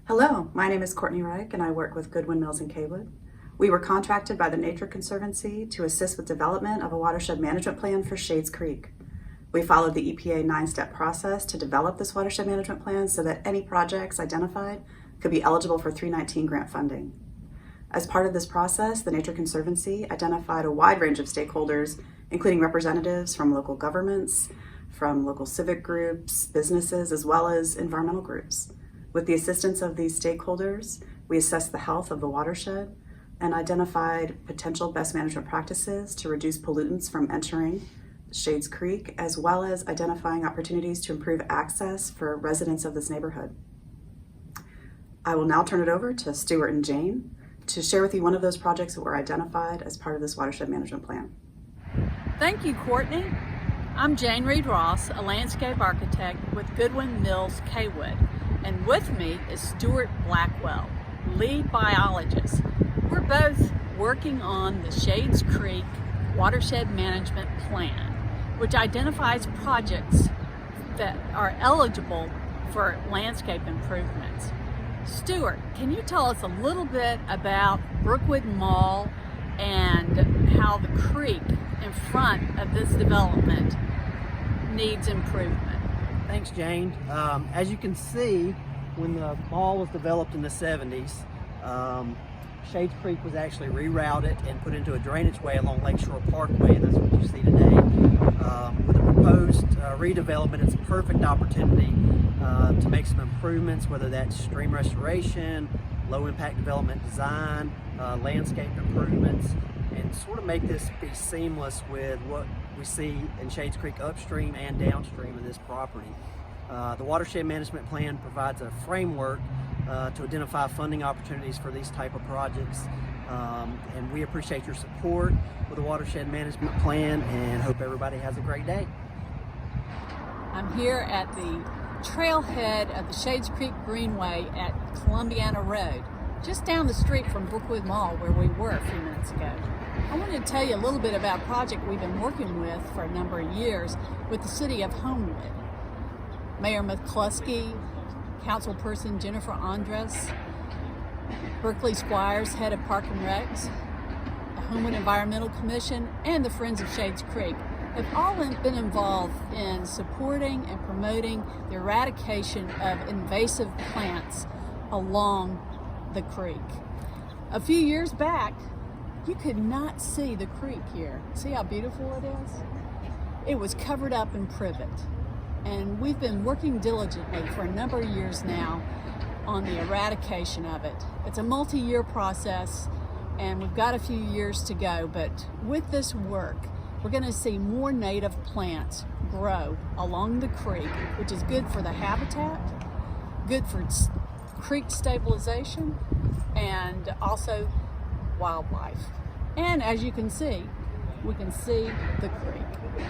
Hello, my name is Courtney Reich and I work with Goodwin Mills in Kaywood. We were contracted by the Nature Conservancy to assist with development of a watershed management plan for Shades Creek. We followed the EPA 9-step process to develop this watershed management plan so that any projects identified could be eligible for 319 grant funding. As part of this process, the Nature Conservancy identified a wide range of stakeholders, including representatives from local governments, from local civic groups, businesses, as well as environmental groups. With the assistance of these stakeholders, we assessed the health of the watershed and identified potential best management practices to reduce pollutants from entering Shades Creek, as well as identifying opportunities to improve access for residents of this neighborhood. I will now turn it over to Stuart and Jane to share with you one of those projects that were identified as part of this watershed management plan. Thank you, Courtney. I'm Jane Reed Ross, a landscape architect with Goodwin Mills Kaywood, and with me is Stuart Blackwell, lead biologist. We're both working on the Shades Creek Watershed Management Plan, which identifies projects that are eligible for landscape improvements. Stuart, can you tell us a little bit about Brookwood Mall and how the creek in front of this development needs improvement? Thanks, Jane. As you can see, when the mall was developed in the 70s, Shades Creek was actually rerouted and put into a drainage way along Lakeshore Parkway, and that's what you see today. With the proposed redevelopment, it's a perfect opportunity to make some improvements, whether that's stream restoration, low impact development design, landscape improvements, and sort of make this be seamless with what we see in Shades Creek upstream and downstream of this property. The Watershed Management Plan provides a framework to identify funding opportunities for these type of projects, and we appreciate your support with the Watershed Management Plan and hope everybody has a great day. I'm here at the trailhead of the Shades Creek Greenway at Columbiana Road, just down the street from Brookwood Mall where we were a few minutes ago. I wanted to tell you a little bit about a project we've been working with for a number of years with the city of Homewood. Mayor McCluskey, Councilperson Jennifer Andres, Berkeley Squires, head of Park and Recs, the Homewood Environmental Commission, and the Friends of Shades Creek have all been involved in supporting and promoting the eradication of invasive plants along the creek. A few years back, you could not see the creek here. See how beautiful it is? It was covered up in privet. And we've been working diligently for a number of years now on the eradication of it. It's a multi-year process and we've got a few years to go, but with this work, we're going to see more native plants grow along the creek, which is good for the habitat, good for creek stabilization, and also wildlife. And as you can see, we can see the creek.